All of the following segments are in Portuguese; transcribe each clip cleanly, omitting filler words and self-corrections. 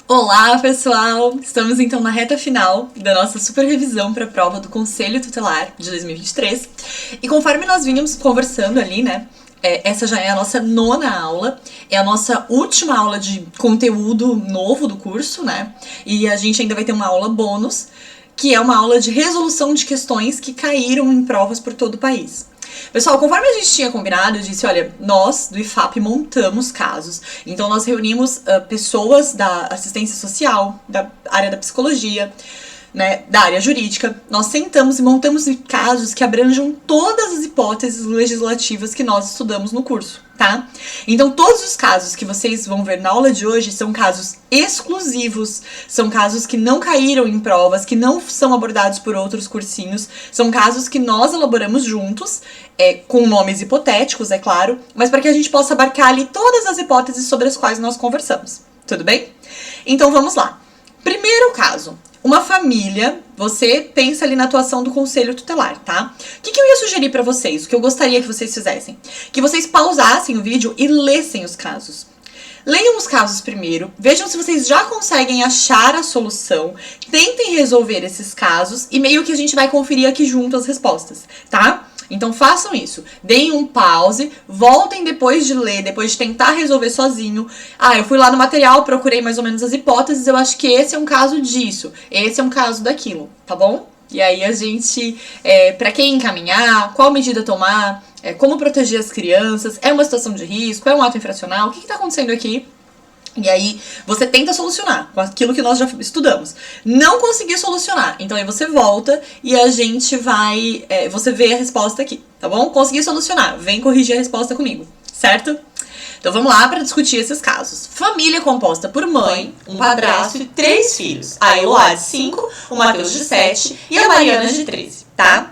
Olá, pessoal! Estamos então na reta final da nossa super revisão para a prova do Conselho Tutelar de 2023. E conforme nós vínhamos conversando ali, né? Essa já é a nossa 9ª aula, é a nossa última aula de conteúdo novo do curso, né? E a gente ainda vai ter uma aula bônus, que é uma aula de resolução de questões que caíram em provas por todo o país. Pessoal, conforme a gente tinha combinado, eu disse, olha, nós do IFAP montamos casos. Então nós reunimos pessoas da assistência social, da área da psicologia, né, da área jurídica. Nós sentamos e montamos casos que abranjam todas as hipóteses legislativas que nós estudamos no curso, tá? Então todos os casos que vocês vão ver na aula de hoje são casos exclusivos, são casos que não caíram em provas, que não são abordados por outros cursinhos, são casos que nós elaboramos juntos, com nomes hipotéticos, é claro, mas para que a gente possa abarcar ali todas as hipóteses sobre as quais nós conversamos, tudo bem? Então vamos lá. Primeiro caso. Uma família, você pensa ali na atuação do conselho tutelar, tá? O que eu ia sugerir pra vocês? O que eu gostaria que vocês fizessem? Que vocês pausassem o vídeo e lessem os casos. Leiam os casos primeiro, vejam se vocês já conseguem achar a solução, tentem resolver esses casos e meio que a gente vai conferir aqui junto as respostas, tá? Então façam isso, deem um pause, voltem depois de ler, depois de tentar resolver sozinho. Eu fui lá no material, procurei mais ou menos as hipóteses, eu acho que esse é um caso disso, esse é um caso daquilo, tá bom? E aí a gente, pra quem encaminhar, qual medida tomar, como proteger as crianças, é uma situação de risco, é um ato infracional, o que tá acontecendo aqui? E aí você tenta solucionar com aquilo que nós já estudamos. Não conseguiu solucionar, então aí você volta e a gente vai, você vê a resposta aqui, tá bom? Consegui solucionar, vem corrigir a resposta comigo, certo? Então vamos lá para discutir esses casos. Família composta por mãe, um padrasto e 3 filhos. A Eloá de 5, o Matheus de 7 e a Mariana de 13, tá?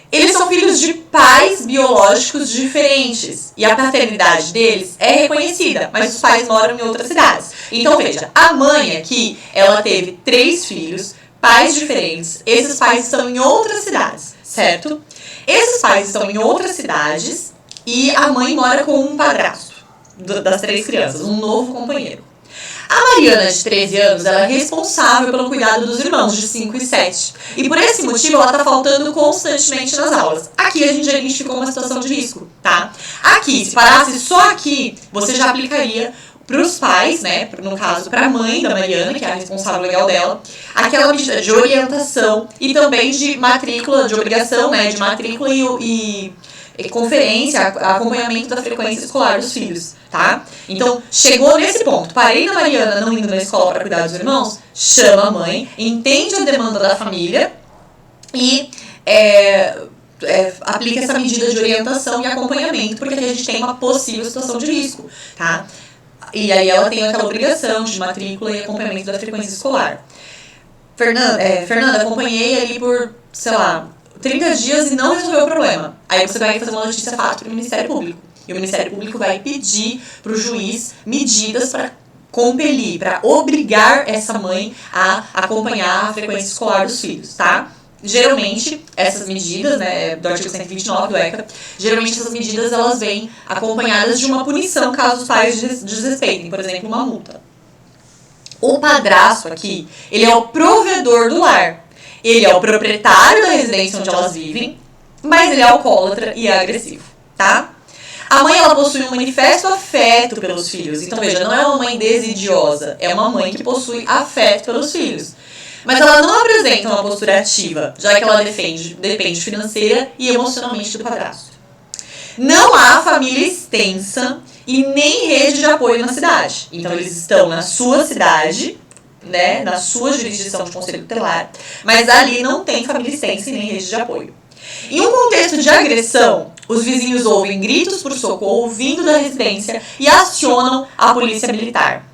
Eles são filhos de pais biológicos diferentes e a paternidade deles é reconhecida, mas os pais moram em outras cidades. Então veja, a mãe aqui, ela teve 3 filhos, pais diferentes, esses pais estão em outras cidades, certo? Esses pais estão em outras cidades e a mãe mora com um padrasto das 3 crianças, um novo companheiro. A Mariana, de 13 anos, ela é responsável pelo cuidado dos irmãos, de 5 e 7. E por esse motivo, ela tá faltando constantemente nas aulas. Aqui a gente já identificou uma situação de risco, tá? Aqui, se parasse só aqui, você já aplicaria para os pais, né, no caso para a mãe da Mariana, que é a responsável legal dela, aquela medida de orientação e também de matrícula, de obrigação, né, de matrícula e conferência, acompanhamento da frequência escolar dos filhos, tá? Então, chegou nesse ponto, parei na Mariana não indo na escola para cuidar dos irmãos, chama a mãe, entende a demanda da família e aplica essa medida de orientação e acompanhamento, porque a gente tem uma possível situação de risco, tá? E aí ela tem aquela obrigação de matrícula e acompanhamento da frequência escolar. Fernanda, acompanhei ali por, sei lá, 30 dias e não resolveu o problema. Aí você vai fazer uma notícia-fato para o Ministério Público. E o Ministério Público vai pedir para o juiz medidas para compelir, para obrigar essa mãe a acompanhar a frequência escolar dos filhos, tá? Geralmente, essas medidas, né, do artigo 129 do ECA, geralmente essas medidas elas vêm acompanhadas de uma punição caso os pais desrespeitem, por exemplo, uma multa. O padrasto aqui, ele é o provedor do lar. Ele é o proprietário da residência onde elas vivem, mas ele é alcoólatra e é agressivo, tá? A mãe, ela possui um manifesto afeto pelos filhos. Então, veja, não é uma mãe desidiosa, é uma mãe que possui afeto pelos filhos. Mas ela não apresenta uma postura ativa, já que ela depende financeira e emocionalmente do padrasto. Não há família extensa e nem rede de apoio na cidade. Então, eles estão na sua cidade, né, na sua jurisdição de conselho tutelar, mas ali não tem família extensa e nem rede de apoio. Em um contexto de agressão, os vizinhos ouvem gritos por socorro vindo da residência e acionam a polícia militar.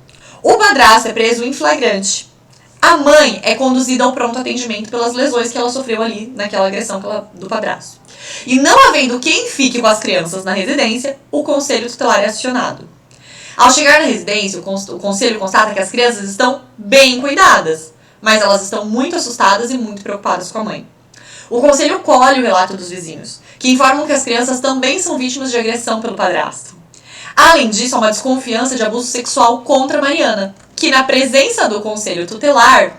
O padrasto é preso em flagrante. A mãe é conduzida ao pronto atendimento pelas lesões que ela sofreu ali naquela agressão do padrasto. E não havendo quem fique com as crianças na residência, o conselho tutelar é acionado. Ao chegar na residência, o conselho constata que as crianças estão bem cuidadas, mas elas estão muito assustadas e muito preocupadas com a mãe. O conselho colhe o relato dos vizinhos, que informam que as crianças também são vítimas de agressão pelo padrasto. Além disso, há uma desconfiança de abuso sexual contra a Mariana, que na presença do conselho tutelar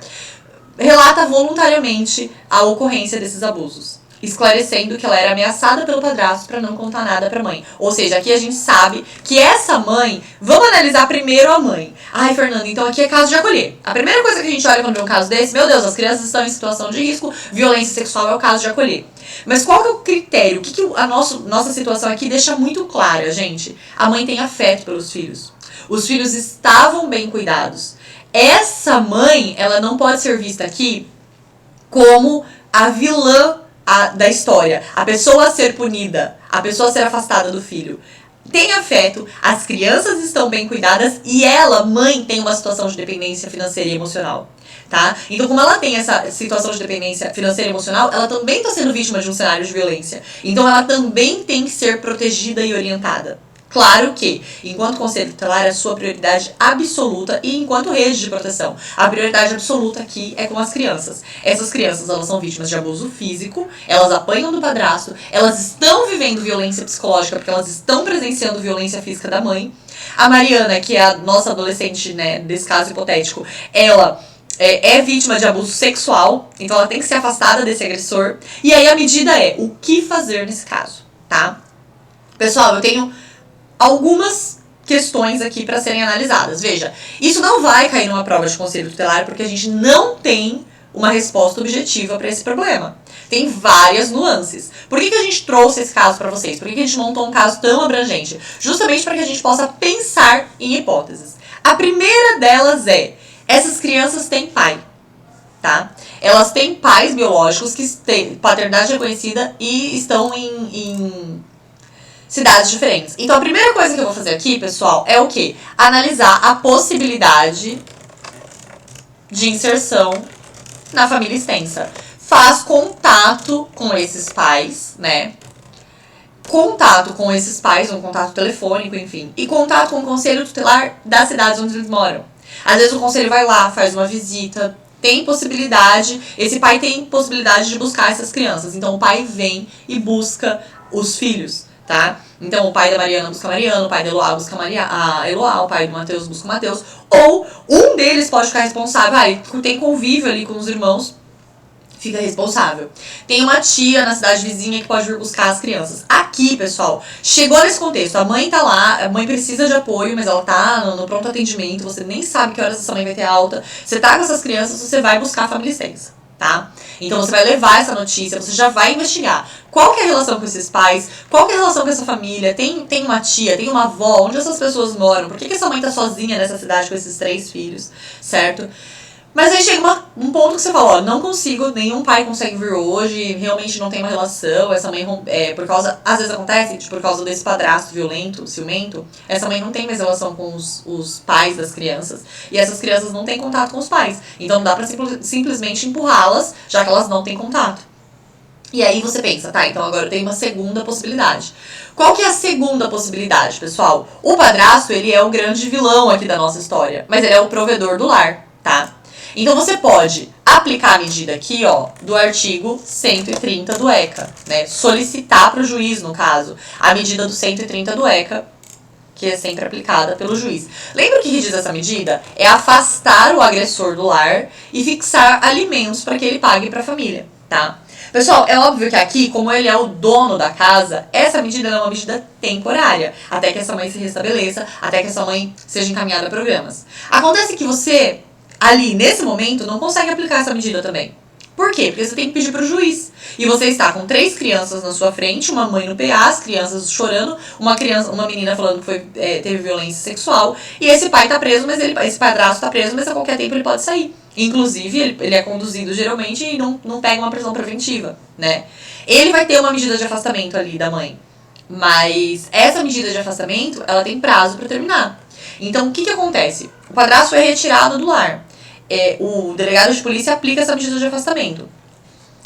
relata voluntariamente a ocorrência desses abusos, esclarecendo que ela era ameaçada pelo padrasto para não contar nada para a mãe. Ou seja, aqui a gente sabe que essa mãe... Vamos analisar primeiro a mãe. Ai, Fernanda, então aqui é caso de acolher. A primeira coisa que a gente olha quando vê um caso desse, meu Deus, as crianças estão em situação de risco, violência sexual é o caso de acolher. Mas qual que é o critério? O que a nossa situação aqui deixa muito clara, gente? A mãe tem afeto pelos filhos. Os filhos estavam bem cuidados. Essa mãe, ela não pode ser vista aqui como a vilã da história, a pessoa a ser punida, a pessoa a ser afastada do filho. Tem afeto, as crianças estão bem cuidadas e ela, mãe, tem uma situação de dependência financeira e emocional, tá? Então, como ela tem essa situação de dependência financeira e emocional, ela também está sendo vítima de um cenário de violência. Então, ela também tem que ser protegida e orientada. Claro que, enquanto conselho tutelar, é a sua prioridade absoluta e enquanto rede de proteção, a prioridade absoluta aqui é com as crianças. Essas crianças, elas são vítimas de abuso físico, elas apanham do padrasto, elas estão vivendo violência psicológica porque elas estão presenciando violência física da mãe. A Mariana, que é a nossa adolescente, né, desse caso hipotético, ela é vítima de abuso sexual, então ela tem que ser afastada desse agressor. E aí a medida é o que fazer nesse caso, tá? Pessoal, eu tenho algumas questões aqui para serem analisadas. Veja, isso não vai cair numa prova de conselho tutelar porque a gente não tem uma resposta objetiva para esse problema. Tem várias nuances. Por que a gente trouxe esse caso para vocês? Por que a gente montou um caso tão abrangente? Justamente para que a gente possa pensar em hipóteses. A primeira delas é, essas crianças têm pai, tá? Elas têm pais biológicos que têm paternidade reconhecida e estão em cidades diferentes. Então, a primeira coisa que eu vou fazer aqui, pessoal, é o quê? Analisar a possibilidade de inserção na família extensa. Faz contato com esses pais, né? Contato com esses pais, um contato telefônico, enfim. E contato com o conselho tutelar das cidades onde eles moram. Às vezes o conselho vai lá, faz uma visita, tem possibilidade, esse pai tem possibilidade de buscar essas crianças. Então, o pai vem e busca os filhos, tá? Então, o pai da Mariana busca a Mariana, o pai da Eloá busca a Eloá, o pai do Matheus busca o Matheus. Ou um deles pode ficar responsável, tem convívio ali com os irmãos, fica responsável. Tem uma tia na cidade vizinha que pode vir buscar as crianças. Aqui, pessoal, chegou nesse contexto, a mãe tá lá, a mãe precisa de apoio, mas ela tá no pronto atendimento, você nem sabe que horas essa mãe vai ter alta, você tá com essas crianças, você vai buscar a família extensa, tá? Então você vai levar essa notícia, você já vai investigar qual que é a relação com esses pais, qual que é a relação com essa família, tem uma tia, tem uma avó, onde essas pessoas moram, por que essa mãe tá sozinha nessa cidade com esses 3 filhos, certo? Mas aí chega um ponto que você fala, ó, não consigo, nenhum pai consegue vir hoje, realmente não tem uma relação, essa mãe, por causa, às vezes acontece, por causa desse padrasto violento, ciumento, essa mãe não tem mais relação com os pais das crianças, e essas crianças não têm contato com os pais, então não dá pra simplesmente empurrá-las, já que elas não têm contato. E aí você pensa, tá, então agora eu tenho uma segunda possibilidade. Qual que é a segunda possibilidade, pessoal? O padrasto, ele é o grande vilão aqui da nossa história, mas ele é o provedor do lar, tá? Então, você pode aplicar a medida aqui, ó, do artigo 130 do ECA, né? Solicitar para o juiz, no caso, a medida do 130 do ECA, que é sempre aplicada pelo juiz. Lembra o que diz essa medida? É afastar o agressor do lar e fixar alimentos para que ele pague para a família, tá? Pessoal, é óbvio que aqui, como ele é o dono da casa, essa medida é uma medida temporária, até que essa mãe se restabeleça, até que essa mãe seja encaminhada a programas. Acontece que você, ali, nesse momento, não consegue aplicar essa medida também. Por quê? Porque você tem que pedir para o juiz. E você está com 3 crianças na sua frente, uma mãe no PA, as crianças chorando, uma menina falando que teve violência sexual, e esse pai tá preso, mas esse padrasto tá preso, mas a qualquer tempo ele pode sair. Inclusive, ele é conduzido geralmente e não pega uma prisão preventiva, né? Ele vai ter uma medida de afastamento ali da mãe. Mas essa medida de afastamento, ela tem prazo para terminar. Então, o que acontece? O padrasto é retirado do lar. O delegado de polícia aplica essa medida de afastamento.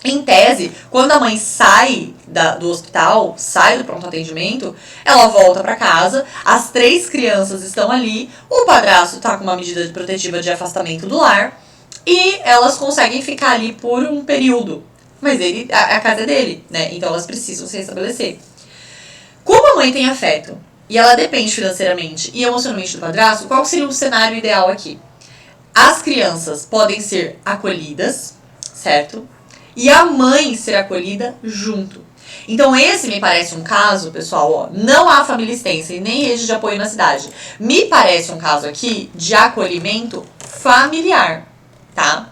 Em tese, quando a mãe sai do hospital, sai do pronto atendimento, ela volta para casa, as 3 crianças estão ali, o padrasto está com uma medida protetiva de afastamento do lar e elas conseguem ficar ali por um período. Mas a casa é dele, né? Então elas precisam se restabelecer. Como a mãe tem afeto e ela depende financeiramente e emocionalmente do padrasto, qual seria o cenário ideal aqui? as crianças podem ser acolhidas, certo? E a mãe ser acolhida junto. Então esse me parece um caso, pessoal, ó, não há familistência e nem rede de apoio na cidade. Me parece um caso aqui de acolhimento familiar, tá?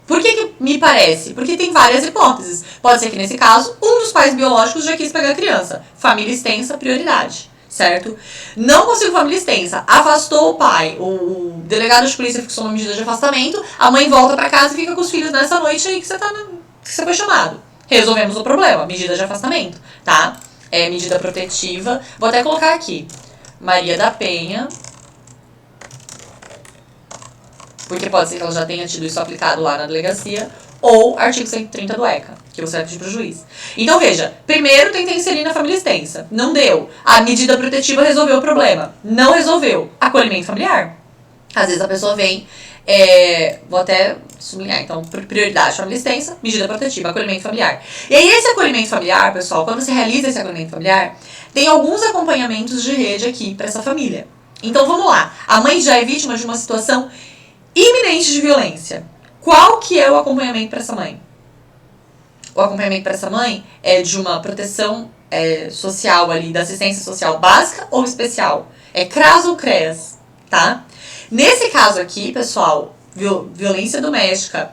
Por que me parece? Porque tem várias hipóteses. Pode ser que nesse caso, um dos pais biológicos já quis pegar a criança. Família extensa, prioridade, certo? Não consigo família extensa. Afastou o pai. O delegado de polícia fixou uma medida de afastamento. A mãe volta pra casa e fica com os filhos nessa noite aí que você foi chamado. Resolvemos o problema. Medida de afastamento, tá? É medida protetiva. Vou até colocar aqui. Maria da Penha. Porque pode ser que ela já tenha tido isso aplicado lá na delegacia, ou artigo 130 do ECA, que você vai pedir pro juiz. Então, veja, primeiro tentei inserir na família extensa, não deu. A medida protetiva resolveu o problema, não resolveu. Acolhimento familiar. Às vezes a pessoa vem, vou até sublinhar, então, prioridade, família extensa, medida protetiva, acolhimento familiar. E aí esse acolhimento familiar, pessoal, quando você realiza esse acolhimento familiar, tem alguns acompanhamentos de rede aqui para essa família. Então, vamos lá. A mãe já é vítima de uma situação iminente de violência. Qual que é o acompanhamento para essa mãe? O acompanhamento para essa mãe é de uma proteção social ali, da assistência social básica ou especial. É CRAS ou CREAS, tá? Nesse caso aqui, pessoal, violência doméstica,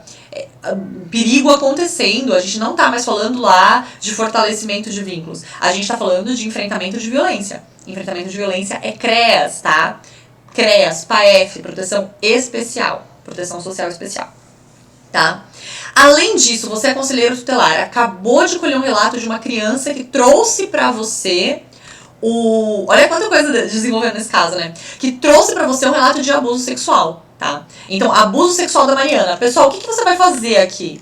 perigo acontecendo, a gente não tá mais falando lá de fortalecimento de vínculos. A gente tá falando de enfrentamento de violência. Enfrentamento de violência é CREAS, tá? CREAS, PAEF, proteção especial, proteção social especial, tá? Além disso, você é conselheiro tutelar, acabou de colher um relato de uma criança que trouxe pra você olha quanta coisa desenvolvendo nesse caso, né? Que trouxe pra você um relato de abuso sexual, tá? Então, abuso sexual da Mariana. Pessoal, o que você vai fazer aqui?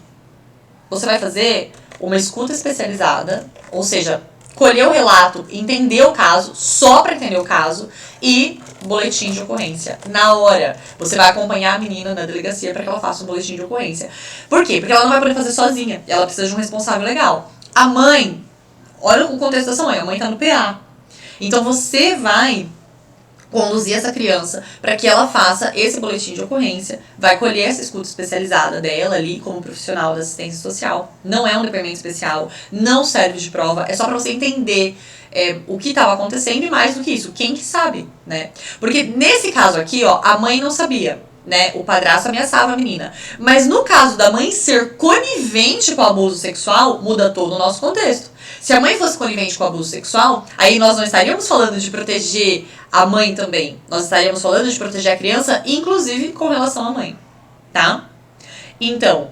Você vai fazer uma escuta especializada, ou seja, colher o relato, entender o caso, só pra entender o caso, e boletim de ocorrência. Na hora, você vai acompanhar a menina na delegacia para que ela faça um boletim de ocorrência. Por quê? Porque ela não vai poder fazer sozinha. Ela precisa de um responsável legal. A mãe, olha o contexto dessa mãe. A mãe tá no PA. Então, você vai conduzir essa criança para que ela faça esse boletim de ocorrência, vai colher essa escuta especializada dela ali como profissional da assistência social. Não é um depoimento especial, não serve de prova, é só para você entender o que estava acontecendo e mais do que isso, quem que sabe, né? Porque nesse caso aqui, ó, a mãe não sabia, né? O padrasto ameaçava a menina. Mas no caso da mãe ser conivente com o abuso sexual, muda todo o nosso contexto. Se a mãe fosse conivente com o abuso sexual, aí nós não estaríamos falando de proteger a mãe também. Nós estaríamos falando de proteger a criança, inclusive com relação à mãe, tá? Então,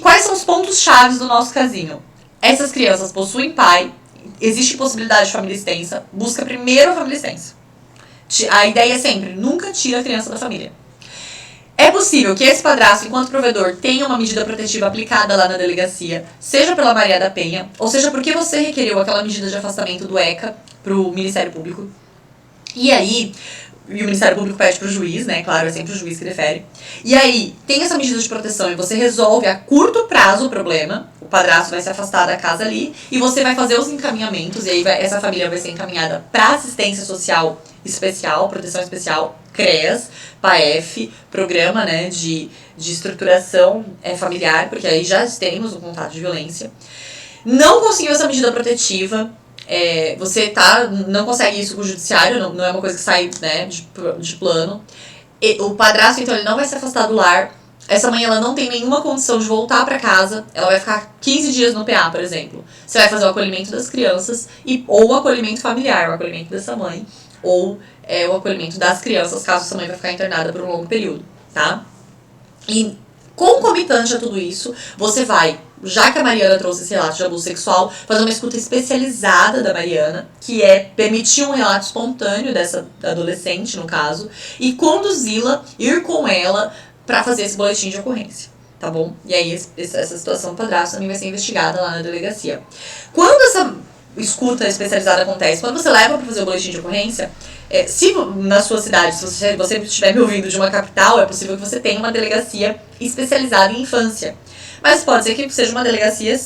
quais são os pontos chaves do nosso casinho? Essas crianças possuem pai, existe possibilidade de família extensa, busca primeiro a família extensa. A ideia é sempre, nunca tira a criança da família. É possível que esse padrasto, enquanto provedor, tenha uma medida protetiva aplicada lá na delegacia, seja pela Maria da Penha, ou seja porque você requeriu aquela medida de afastamento do ECA pro Ministério Público. E aí, o Ministério Público pede pro juiz, né? Claro, é sempre o juiz que defere. E aí, tem essa medida de proteção e você resolve a curto prazo o problema, o padrasto vai se afastar da casa ali, e você vai fazer os encaminhamentos, e aí essa família vai ser encaminhada para assistência social especial, proteção especial, CREAS, PAEF, programa, né, de estruturação familiar, porque aí já temos um contato de violência. Não conseguiu essa medida protetiva, você não consegue isso com o judiciário, não é uma coisa que sai, né, de plano. O padrasto, então, ele não vai se afastar do lar. Essa mãe, ela não tem nenhuma condição de voltar para casa, ela vai ficar 15 dias no PA, por exemplo. Você vai fazer o acolhimento das crianças, ou o acolhimento familiar, o acolhimento dessa mãe, ou o acolhimento das crianças, caso essa mãe vai ficar internada por um longo período, tá? E concomitante a tudo isso, você vai, já que a Mariana trouxe esse relato de abuso sexual, fazer uma escuta especializada da Mariana, que é permitir um relato espontâneo dessa adolescente, no caso, e conduzi-la, ir com ela para fazer esse boletim de ocorrência, tá bom? E aí essa situação do padrasto também vai ser investigada lá na delegacia. Quando essa escuta especializada acontece, quando você leva para fazer o boletim de ocorrência, se na sua cidade, se você estiver me ouvindo de uma capital, é possível que você tenha uma delegacia especializada em infância. Mas pode ser que seja uma delegacia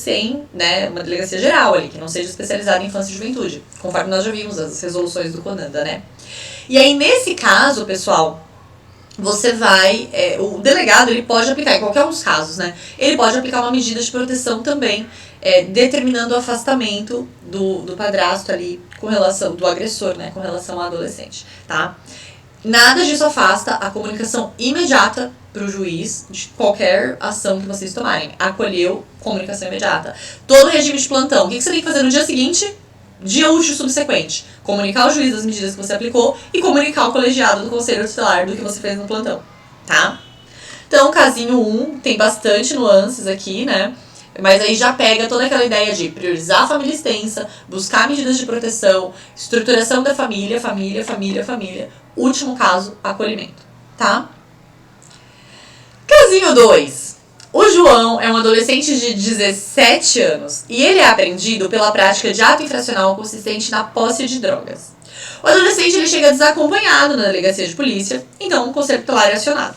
né, uma delegacia geral ali, que não seja especializada em infância e juventude, conforme nós já vimos as resoluções do CONANDA, né? E aí, nesse caso, pessoal, você vai, o delegado ele pode aplicar, em qualquer um dos casos, né? Ele pode aplicar uma medida de proteção também, determinando o afastamento do padrasto ali com relação, do agressor, né? Com relação ao adolescente, tá? Nada disso afasta a comunicação imediata para o juiz de qualquer ação que vocês tomarem. Acolheu, comunicação imediata. Todo regime de plantão, o que você tem que fazer no dia seguinte? Dia útil subsequente. Comunicar ao juiz das medidas que você aplicou e comunicar ao colegiado do conselho tutelar do que você fez no plantão, tá? Então, casinho 1 tem bastante nuances aqui, né? Mas aí já pega toda aquela ideia de priorizar a família extensa, buscar medidas de proteção, estruturação da família. Último caso, acolhimento, tá? Casinho 2. O João é um adolescente de 17 anos e ele é apreendido pela prática de ato infracional consistente na posse de drogas. O adolescente ele chega desacompanhado na delegacia de polícia, então o conselho tutelar é acionado.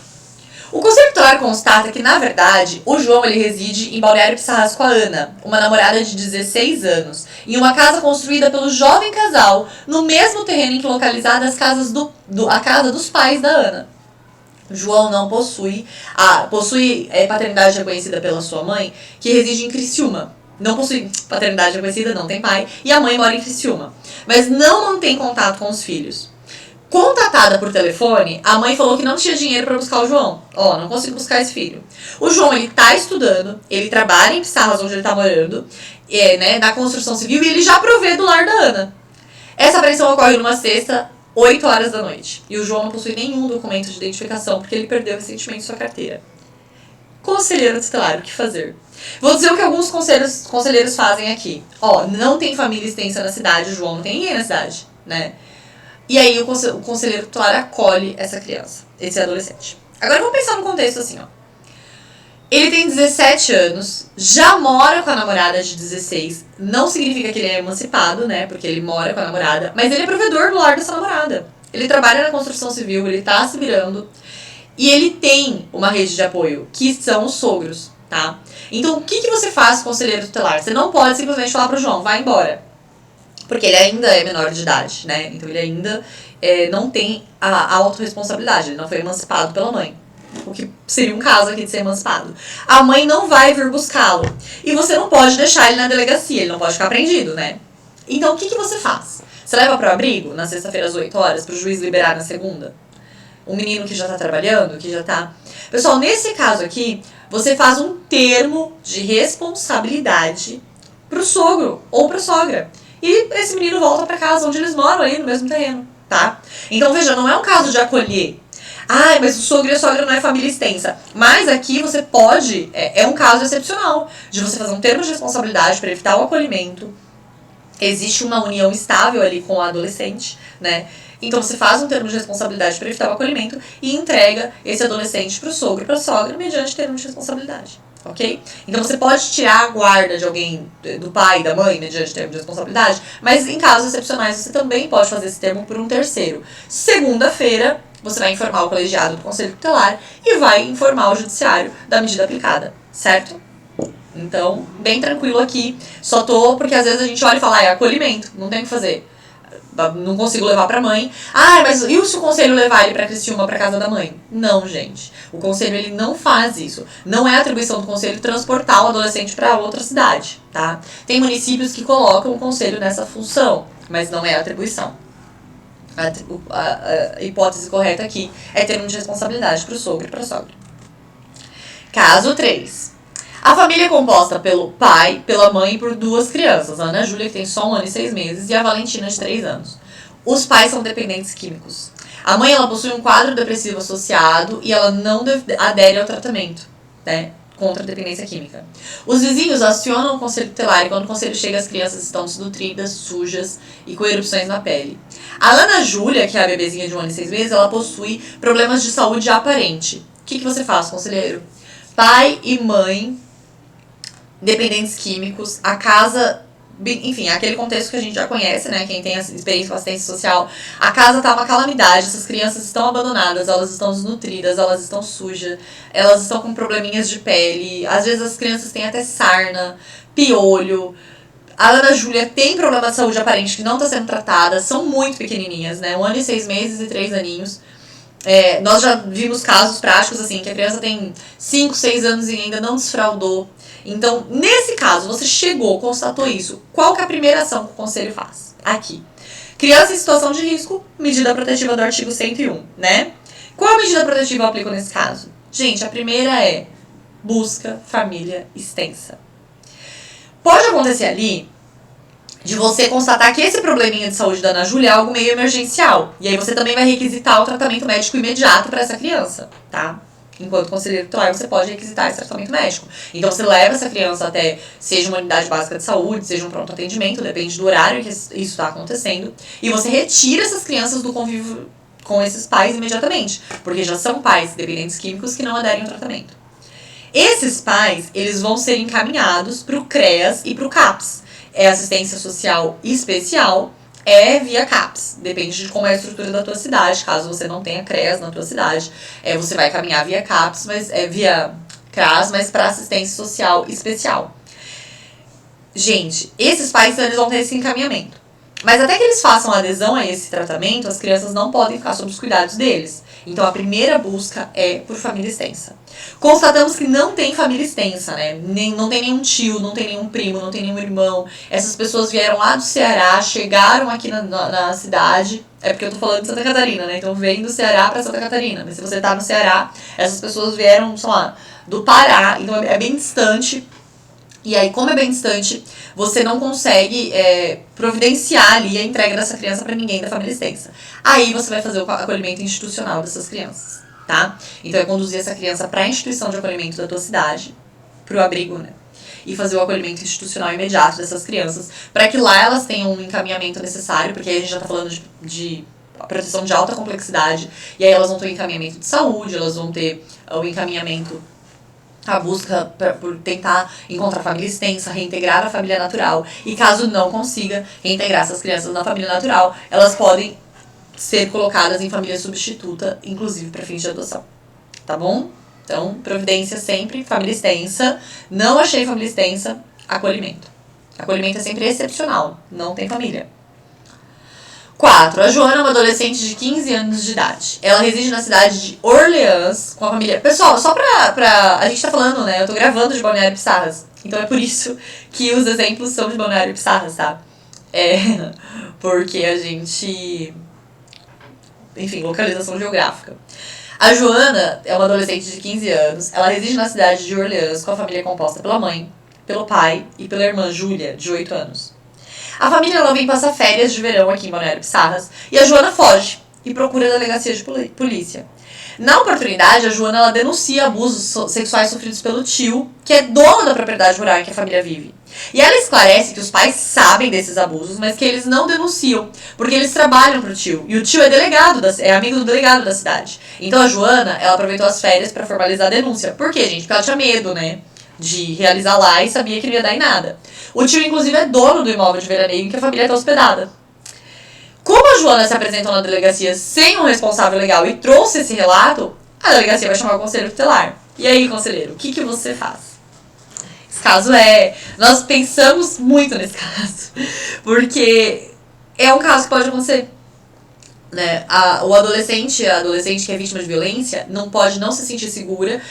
O conselho tutelar constata que, na verdade, o João ele reside em Balneário Pissarras com a Ana, uma namorada de 16 anos, em uma casa construída pelo jovem casal, no mesmo terreno em que localizada a casa dos pais da Ana. João não possui paternidade reconhecida pela sua mãe, que reside em Criciúma. Não possui paternidade reconhecida, não tem pai, e a mãe mora em Criciúma. Mas não mantém contato com os filhos. Contatada por telefone, a mãe falou que não tinha dinheiro para buscar o João. Não consigo buscar esse filho. O João, ele tá estudando, ele trabalha em Pissarras, onde ele tá morando, na construção civil, e ele já provê do lar da Ana. Essa apreensão ocorre numa sexta, 8 horas da noite. E o João não possui nenhum documento de identificação, porque ele perdeu recentemente sua carteira. Conselheiro tutelar, o que fazer? Vou dizer o que alguns conselheiros fazem aqui. Não tem família extensa na cidade, o João não tem ninguém na cidade, né? E aí o conselheiro tutelar acolhe essa criança, esse adolescente. Agora vamos pensar no contexto assim, Ele tem 17 anos, já mora com a namorada de 16. Não significa que ele é emancipado, né? Porque ele mora com a namorada, mas ele é provedor do lar dessa namorada. Ele trabalha na construção civil, ele tá se virando. E ele tem uma rede de apoio, que são os sogros, tá? Então o que você faz, conselheiro tutelar? Você não pode simplesmente falar pro João, vai embora. Porque ele ainda é menor de idade, né? Então ele ainda não tem a autorresponsabilidade, ele não foi emancipado pela mãe. O que seria um caso aqui de ser emancipado. A mãe não vai vir buscá-lo. E você não pode deixar ele na delegacia, ele não pode ficar prendido, né? Então o que você faz? Você leva pro abrigo na sexta-feira às 8 horas, pro juiz liberar na segunda? Um menino que já tá trabalhando, que já tá... Pessoal, nesse caso aqui, você faz um termo de responsabilidade pro sogro ou pra sogra. E esse menino volta pra casa, onde eles moram aí, no mesmo terreno, tá? Então, veja, não é um caso de acolher. Mas o sogro e a sogra não é família extensa. Mas aqui você pode, é um caso excepcional, de você fazer um termo de responsabilidade para evitar o acolhimento. Existe uma união estável ali com o adolescente, né? Então você faz um termo de responsabilidade para evitar o acolhimento e entrega esse adolescente pro sogro e pra sogra mediante termo de responsabilidade. Ok? Então você pode tirar a guarda de alguém, do pai, da mãe, mediante termo de responsabilidade, mas em casos excepcionais você também pode fazer esse termo por um terceiro. Segunda-feira, você vai informar o colegiado do conselho tutelar e vai informar o judiciário da medida aplicada, certo? Então, bem tranquilo aqui. Só porque às vezes a gente olha e fala, é acolhimento, não tem o que fazer. Não consigo levar pra mãe. Mas e se o conselho levar ele pra Criciúma, pra casa da mãe? Não, gente. O conselho, ele não faz isso. Não é atribuição do conselho transportar o adolescente pra outra cidade, tá? Tem municípios que colocam o conselho nessa função, mas não é atribuição. A hipótese correta aqui é termo de responsabilidade pro sogro e pra sogra. Caso 3. A família é composta pelo pai, pela mãe e por 2 crianças. A Ana Júlia, que tem só 1 ano e 6 meses, e a Valentina, de 3 anos. Os pais são dependentes químicos. A mãe, ela possui um quadro depressivo associado e ela não adere ao tratamento, né, contra a dependência química. Os vizinhos acionam o conselho tutelar e quando o conselho chega, as crianças estão desnutridas, sujas e com erupções na pele. A Ana Júlia, que é a bebezinha de 1 ano e 6 meses, ela possui problemas de saúde aparente. O que você faz, conselheiro? Pai e mãe dependentes químicos, a casa, enfim, aquele contexto que a gente já conhece, né, quem tem experiência com assistência social, a casa tá uma calamidade, essas crianças estão abandonadas, elas estão desnutridas, elas estão sujas, elas estão com probleminhas de pele, às vezes as crianças têm até sarna, piolho. A Ana Júlia tem problema de saúde aparente que não está sendo tratada, são muito pequenininhas, né, 1 ano e 6 meses e 3 aninhos. Nós já vimos casos práticos, assim, que a criança tem 5, 6 anos e ainda não desfraudou. Então, nesse caso, você chegou, constatou isso. Qual que é a primeira ação que o conselho faz? Aqui. Criança em situação de risco, medida protetiva do artigo 101, né? Qual medida protetiva eu aplico nesse caso? Gente, a primeira é busca família extensa. Pode acontecer ali de você constatar que esse probleminha de saúde da Ana Júlia é algo meio emergencial. E aí você também vai requisitar o tratamento médico imediato para essa criança, tá? Enquanto conselheiro tutelar, você pode requisitar esse tratamento médico. Então você leva essa criança até, seja uma unidade básica de saúde, seja um pronto atendimento, depende do horário que isso está acontecendo, e você retira essas crianças do convívio com esses pais imediatamente, porque já são pais dependentes químicos que não aderem ao tratamento. Esses pais, eles vão ser encaminhados para o CREAS e para o CAPS. É assistência social especial, via CAPS. Depende de como é a estrutura da tua cidade. Caso você não tenha CREAS na tua cidade, você vai caminhar via CAPS, mas via CRAS, mas para assistência social especial. Gente, esses pais, eles vão ter esse encaminhamento. Mas até que eles façam adesão a esse tratamento, as crianças não podem ficar sob os cuidados deles. Então a primeira busca é por família extensa. Constatamos que não tem família extensa, né? Não tem nenhum tio, não tem nenhum primo, não tem nenhum irmão. Essas pessoas vieram lá do Ceará, chegaram aqui na cidade. É porque eu tô falando de Santa Catarina, né? Então vem do Ceará pra Santa Catarina. Mas se você tá no Ceará, essas pessoas vieram, sei lá, do Pará. Então é bem distante. E aí, como é bem distante, você não consegue providenciar ali a entrega dessa criança para ninguém da família extensa. Aí você vai fazer o acolhimento institucional dessas crianças, tá? Então é conduzir essa criança para a instituição de acolhimento da tua cidade, pro abrigo, né? E fazer o acolhimento institucional imediato dessas crianças, para que lá elas tenham um encaminhamento necessário, porque aí a gente já tá falando de proteção de alta complexidade, e aí elas vão ter o encaminhamento de saúde, elas vão ter o encaminhamento, a busca por tentar encontrar família extensa, reintegrar a família natural. E caso não consiga reintegrar essas crianças na família natural, elas podem ser colocadas em família substituta, inclusive para fins de adoção. Tá bom? Então, providência sempre, família extensa. Não achei família extensa, acolhimento. Acolhimento é sempre excepcional, não tem família. 4. A Joana é uma adolescente de 15 anos de idade. Ela reside na cidade de Orleans com a família... Pessoal, só pra... A gente tá falando, né? Eu tô gravando de Balneário Pissarras. Então é por isso que os exemplos são de Balneário Pissarras, tá? Porque a gente... Enfim, localização geográfica. A Joana é uma adolescente de 15 anos. Ela reside na cidade de Orleans com a família composta pela mãe, pelo pai e pela irmã Júlia, de 8 anos. A família ela vem passar férias de verão aqui em Balneário Pissarras e a Joana foge e procura a delegacia de polícia. Na oportunidade, a Joana ela denuncia abusos sexuais sofridos pelo tio, que é dono da propriedade rural em que a família vive. E ela esclarece que os pais sabem desses abusos, mas que eles não denunciam, porque eles trabalham pro tio. E o tio é delegado, é amigo do delegado da cidade. Então a Joana, ela aproveitou as férias para formalizar a denúncia. Por quê, gente? Porque ela tinha medo, né? De realizar lá e sabia que não ia dar em nada. O tio, inclusive, é dono do imóvel de veraneio em que a família está hospedada. Como a Joana se apresentou na delegacia sem um responsável legal e trouxe esse relato, a delegacia vai chamar o conselheiro tutelar. E aí, conselheiro, o que você faz? Esse caso nós pensamos muito nesse caso, porque é um caso que pode acontecer. Né? O adolescente, a adolescente que é vítima de violência não pode não se sentir segura.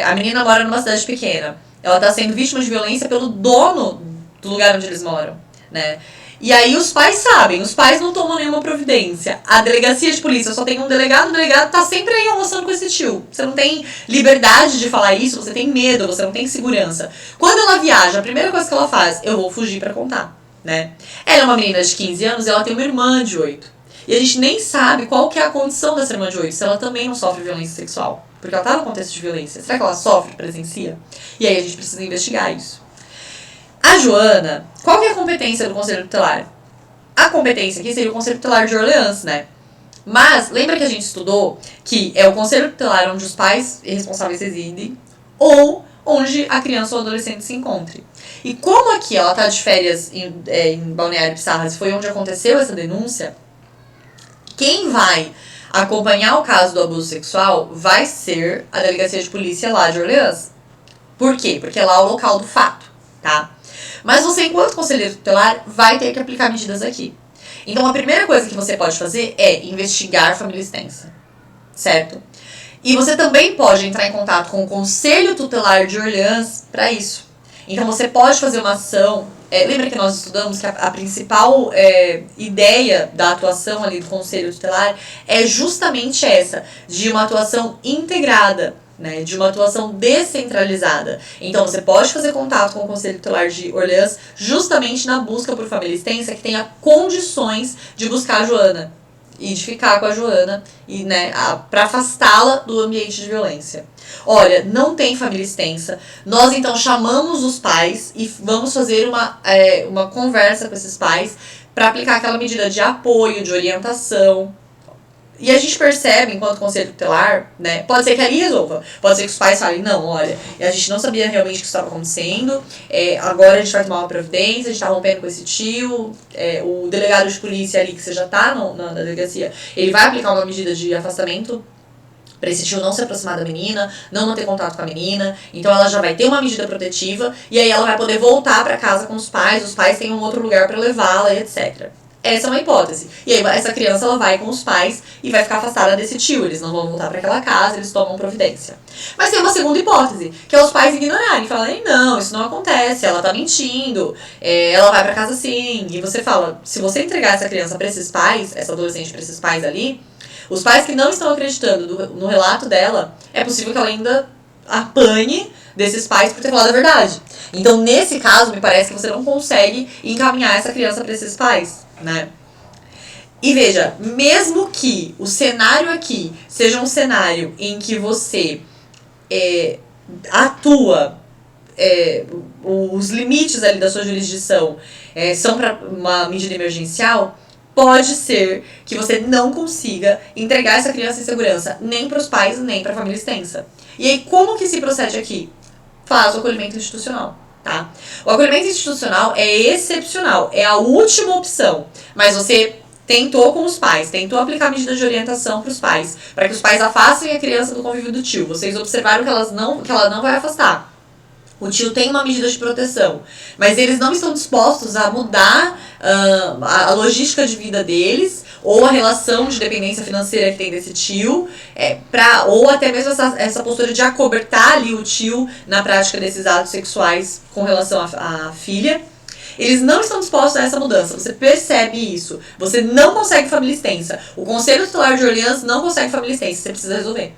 A menina mora numa cidade pequena. Ela está sendo vítima de violência pelo dono do lugar onde eles moram, né? E aí os pais sabem, os pais não tomam nenhuma providência. A delegacia de polícia só tem um delegado, o delegado tá sempre aí almoçando com esse tio. Você não tem liberdade de falar isso, você tem medo, você não tem segurança. Quando ela viaja, a primeira coisa que ela faz, eu vou fugir pra contar, né? Ela é uma menina de 15 anos e ela tem uma irmã de 8. E a gente nem sabe qual que é a condição dessa irmã de 8, se ela também não sofre violência sexual. Porque ela tá no contexto de violência. Será que ela sofre, presencia? E aí a gente precisa investigar isso. A Joana, qual que é a competência do Conselho Tutelar? A competência aqui seria o Conselho Tutelar de Orleans, né? Mas, lembra que a gente estudou que é o Conselho Tutelar onde os pais responsáveis residem ou onde a criança ou adolescente se encontre. E como aqui ela tá de férias em Balneário Pissarras, foi onde aconteceu essa denúncia, quem vai acompanhar o caso do abuso sexual vai ser a delegacia de polícia lá de Orleans. Por quê? Porque lá é o local do fato, tá? Mas você, enquanto conselheiro tutelar, vai ter que aplicar medidas aqui. Então, a primeira coisa que você pode fazer é investigar família extensa. certo? E você também pode entrar em contato com o Conselho Tutelar de Orleans para isso. Então você pode fazer uma ação. Lembra que nós estudamos que a principal ideia da atuação ali do Conselho Tutelar é justamente essa, de uma atuação integrada, né, de uma atuação descentralizada. Então você pode fazer contato com o Conselho Tutelar de Orleans justamente na busca por família extensa que tenha condições de buscar a Joana e de ficar com a Joana e, né, para afastá-la do ambiente de violência. Olha, não tem família extensa. Nós então chamamos os pais e vamos fazer uma conversa com esses pais para aplicar aquela medida de apoio, de orientação. E a gente percebe, enquanto conselho tutelar, né, pode ser que ali resolva. Pode ser que os pais falem, não, olha, a gente não sabia realmente o que estava acontecendo, agora a gente vai tomar uma providência, a gente está rompendo com esse tio, o delegado de polícia ali, que você já está na delegacia, ele vai aplicar uma medida de afastamento para esse tio não se aproximar da menina, não manter contato com a menina, então ela já vai ter uma medida protetiva, e aí ela vai poder voltar para casa com os pais têm um outro lugar para levá-la, etc. Essa é uma hipótese. E aí essa criança ela vai com os pais e vai ficar afastada desse tio. Eles não vão voltar para aquela casa, eles tomam providência. Mas tem uma segunda hipótese, que é os pais ignorarem, falarem, não, isso não acontece, ela tá mentindo, ela vai para casa sim. E você fala, se você entregar essa criança para esses pais, essa adolescente para esses pais ali, os pais que não estão acreditando no relato dela, é possível que ela ainda apanhe desses pais por ter falado a verdade. Então, nesse caso, me parece que você não consegue encaminhar essa criança para esses pais, né? E veja, mesmo que o cenário aqui seja um cenário em que você atua, os limites ali da sua jurisdição são para uma medida emergencial, pode ser que você não consiga entregar essa criança em segurança nem para os pais, nem para a família extensa. E aí, como que se procede aqui? Faz o acolhimento institucional, tá? O acolhimento institucional é excepcional, é a última opção, mas você tentou com os pais, tentou aplicar medidas de orientação para os pais, para que os pais afastem a criança do convívio do tio. Vocês observaram que ela não vai afastar. O tio tem uma medida de proteção, mas eles não estão dispostos a mudar a logística de vida deles, ou a relação de dependência financeira que tem desse tio, ou até mesmo essa postura de acobertar ali o tio na prática desses atos sexuais com relação à filha. Eles não estão dispostos a essa mudança, você percebe isso. Você não consegue família extensa. O Conselho Tutelar de Orleans não consegue família extensa, você precisa resolver.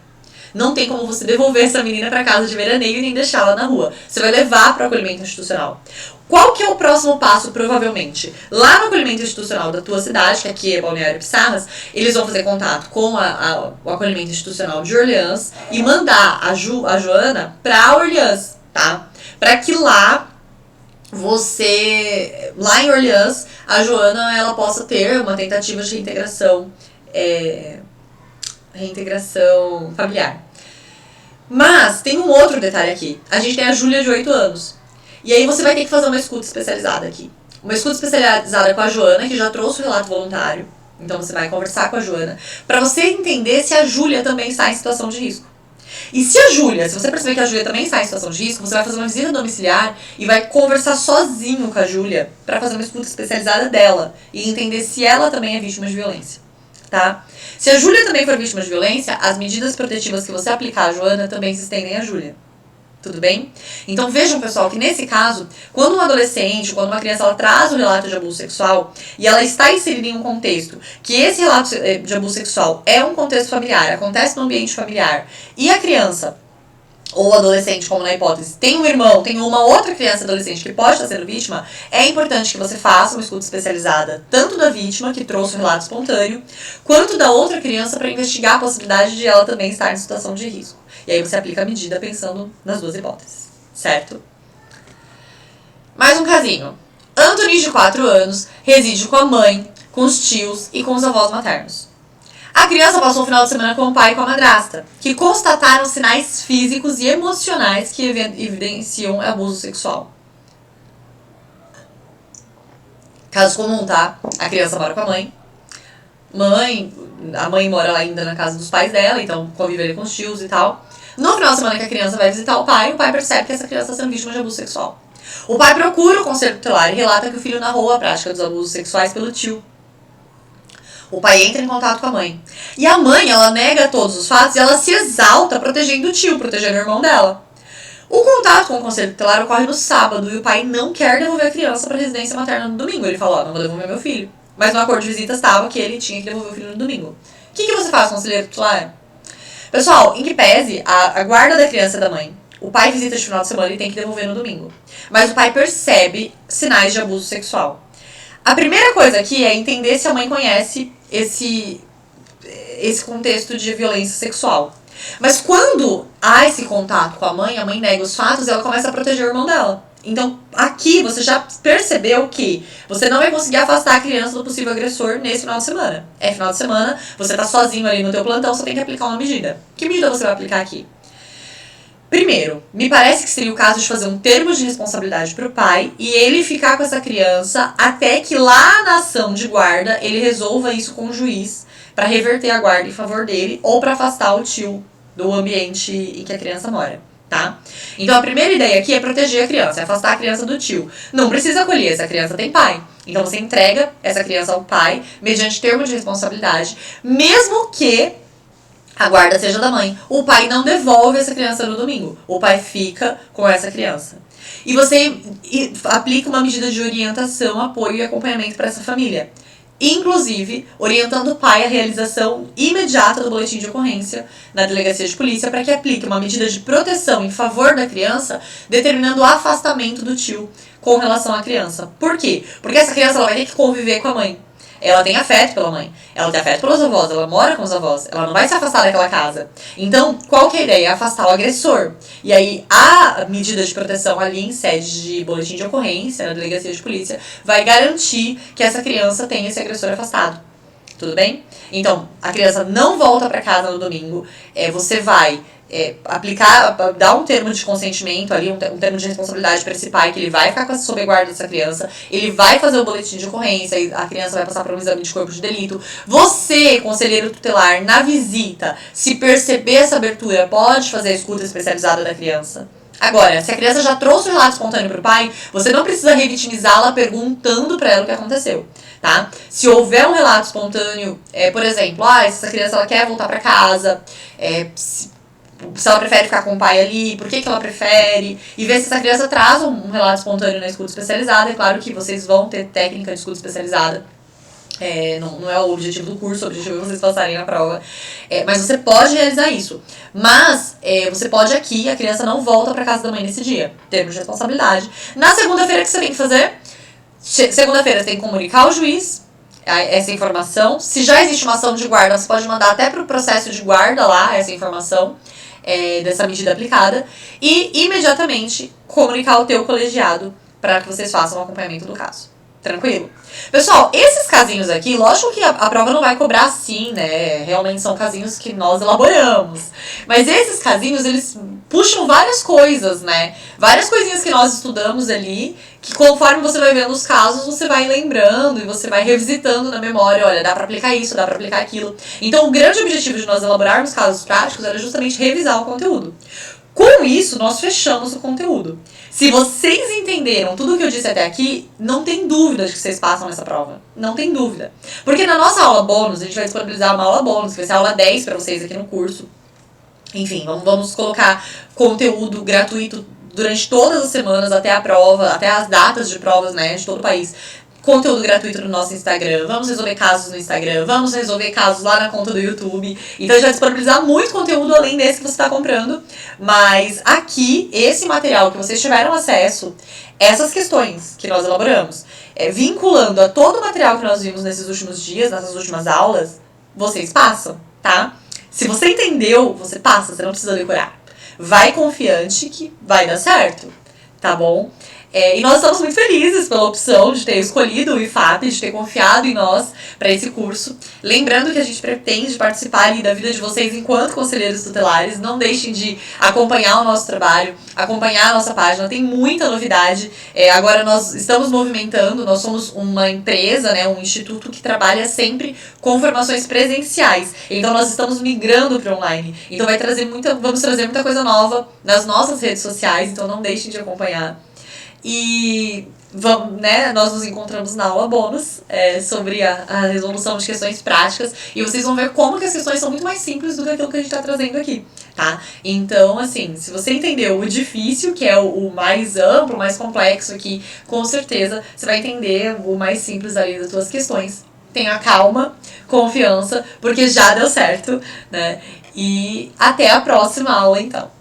Não tem como você devolver essa menina para casa de veraneio e nem deixá-la na rua. Você vai levar para o acolhimento institucional. Qual que é o próximo passo, provavelmente? Lá no acolhimento institucional da tua cidade, que aqui é Balneário Pissarras, eles vão fazer contato com o acolhimento institucional de Orleans e mandar a Joana para Orleans, tá? Para que lá em Orleans, a Joana ela possa ter uma tentativa de reintegração familiar. Mas tem um outro detalhe aqui. A gente tem a Júlia de 8 anos. E aí você vai ter que fazer uma escuta especializada aqui. Uma escuta especializada com a Joana, que já trouxe o relato voluntário. Então você vai conversar com a Joana, para você entender se a Júlia também está em situação de risco. E se você perceber que a Júlia também está em situação de risco, você vai fazer uma visita domiciliar e vai conversar sozinho com a Júlia para fazer uma escuta especializada dela e entender se ela também é vítima de violência, tá? Se a Júlia também for vítima de violência, as medidas protetivas que você aplicar à Joana também se estendem à Júlia. Tudo bem? Então vejam, pessoal, que nesse caso, quando um adolescente, quando uma criança ela traz um relato de abuso sexual e ela está inserida em um contexto que esse relato de abuso sexual é um contexto familiar, acontece no ambiente familiar, e a criança ou adolescente, como na hipótese, tem um irmão, tem uma outra criança adolescente que pode estar sendo vítima, é importante que você faça uma escuta especializada, tanto da vítima, que trouxe o relato espontâneo, quanto da outra criança para investigar a possibilidade de ela também estar em situação de risco. E aí você aplica a medida pensando nas duas hipóteses, certo? Mais um casinho. Anthony, de 4 anos, reside com a mãe, com os tios e com os avós maternos. A criança passou o final de semana com o pai e com a madrasta, que constataram sinais físicos e emocionais que evidenciam abuso sexual. Caso comum, tá? A criança mora com a mãe. A mãe mora ainda na casa dos pais dela, então convive ali com os tios e tal. No final de semana que a criança vai visitar o pai percebe que essa criança está sendo vítima de abuso sexual. O pai procura o conselho tutelar e relata que o filho narrou a prática dos abusos sexuais pelo tio. O pai entra em contato com a mãe. E a mãe, ela nega todos os fatos e ela se exalta protegendo o tio, protegendo o irmão dela. O contato com o conselho tutelar ocorre no sábado e o pai não quer devolver a criança para a residência materna no domingo. Ele falou, não vou devolver meu filho. Mas no acordo de visita estava que ele tinha que devolver o filho no domingo. O que você faz, conselheiro tutelar? Pessoal, em que pese a guarda da criança da mãe, o pai visita de final de semana e tem que devolver no domingo. Mas o pai percebe sinais de abuso sexual. A primeira coisa aqui é entender se a mãe conhece esse contexto de violência sexual. Mas quando há esse contato com a mãe nega os fatos e ela começa a proteger o irmão dela. Então, aqui você já percebeu que você não vai conseguir afastar a criança do possível agressor nesse final de semana. É final de semana, você tá sozinho ali no teu plantão, você tem que aplicar uma medida. Que medida você vai aplicar aqui? Primeiro, me parece que seria o caso de fazer um termo de responsabilidade pro pai e ele ficar com essa criança até que lá na ação de guarda ele resolva isso com o juiz para reverter a guarda em favor dele ou para afastar o tio do ambiente em que a criança mora, tá? Então a primeira ideia aqui é proteger a criança, é afastar a criança do tio. Não precisa acolher, essa criança tem pai. Então você entrega essa criança ao pai mediante termo de responsabilidade, mesmo que a guarda seja da mãe. O pai não devolve essa criança no domingo. O pai fica com essa criança. E você aplica uma medida de orientação, apoio e acompanhamento para essa família. Inclusive, orientando o pai à realização imediata do boletim de ocorrência na delegacia de polícia para que aplique uma medida de proteção em favor da criança, determinando o afastamento do tio com relação à criança. Por quê? Porque essa criança ela vai ter que conviver com a mãe. Ela tem afeto pela mãe, ela tem afeto pelos avós, ela mora com os avós, ela não vai se afastar daquela casa. Então, qual que é a ideia? É afastar o agressor. E aí, a medida de proteção ali em sede de boletim de ocorrência, na delegacia de polícia, vai garantir que essa criança tenha esse agressor afastado. Tudo bem? Então, a criança não volta para casa no domingo, você vai aplicar, dar um termo de consentimento ali, um termo de responsabilidade para esse pai, que ele vai ficar sob a guarda dessa criança, ele vai fazer o boletim de ocorrência, e a criança vai passar por um exame de corpo de delito. Você, conselheiro tutelar, na visita, se perceber essa abertura, pode fazer a escuta especializada da criança. Agora, se a criança já trouxe o relato espontâneo pro pai, você não precisa revitimizá-la perguntando pra ela o que aconteceu, tá? Se houver um relato espontâneo, por exemplo, essa criança ela quer voltar pra casa, se ela prefere ficar com o pai ali, por que ela prefere, e ver se essa criança traz um relato espontâneo na escuta especializada. É claro que vocês vão ter técnica de escuta especializada, não é o objetivo do curso, o objetivo é vocês passarem na prova, mas você pode realizar isso. Mas você pode aqui, a criança não volta pra casa da mãe nesse dia, termo de responsabilidade. Na segunda-feira, o que você tem que fazer? Segunda-feira você tem que comunicar ao juiz essa informação. Se já existe uma ação de guarda, você pode mandar até pro processo de guarda lá essa informação dessa medida aplicada e imediatamente comunicar ao teu colegiado para que vocês façam o acompanhamento do caso. Tranquilo? Pessoal, esses casinhos aqui, lógico que a prova não vai cobrar assim, né? Realmente são casinhos que nós elaboramos. Mas esses casinhos, eles puxam várias coisas, né? Várias coisinhas que nós estudamos ali, que conforme você vai vendo os casos, você vai lembrando e você vai revisitando na memória. Olha, dá pra aplicar isso, dá pra aplicar aquilo. Então, o grande objetivo de nós elaborarmos casos práticos era justamente revisar o conteúdo. Com isso, nós fechamos o conteúdo. Se vocês entenderam tudo o que eu disse até aqui, não tem dúvida de que vocês passam nessa prova. Não tem dúvida. Porque na nossa aula bônus, a gente vai disponibilizar uma aula bônus, que vai ser a aula 10 para vocês aqui no curso. Enfim, vamos colocar conteúdo gratuito durante todas as semanas, até a prova, até as datas de provas, né, de todo o país. Conteúdo gratuito no nosso Instagram, vamos resolver casos no Instagram, vamos resolver casos lá na conta do YouTube. Então a gente vai disponibilizar muito conteúdo além desse que você está comprando. Mas aqui, esse material que vocês tiveram acesso, essas questões que nós elaboramos, vinculando a todo o material que nós vimos nesses últimos dias, nessas últimas aulas, vocês passam, tá? Se você entendeu, você passa, você não precisa decorar. Vai confiante que vai dar certo, tá bom? E nós estamos muito felizes pela opção de ter escolhido o IFAP, de ter confiado em nós para esse curso. Lembrando que a gente pretende participar ali da vida de vocês enquanto conselheiros tutelares. Não deixem de acompanhar o nosso trabalho, acompanhar a nossa página. Tem muita novidade. Agora nós estamos movimentando, nós somos uma empresa, né, um instituto que trabalha sempre com formações presenciais. Então nós estamos migrando para online. Então vamos trazer muita coisa nova nas nossas redes sociais, então não deixem de acompanhar. E vamos, né, nós nos encontramos na aula bônus sobre a resolução de questões práticas e vocês vão ver como que as questões são muito mais simples do que aquilo que a gente tá trazendo aqui, tá? Então, assim, se você entendeu o difícil, que é o mais amplo, o mais complexo aqui, com certeza você vai entender o mais simples ali das suas questões. Tenha calma, confiança, porque já deu certo, né? E até a próxima aula, então.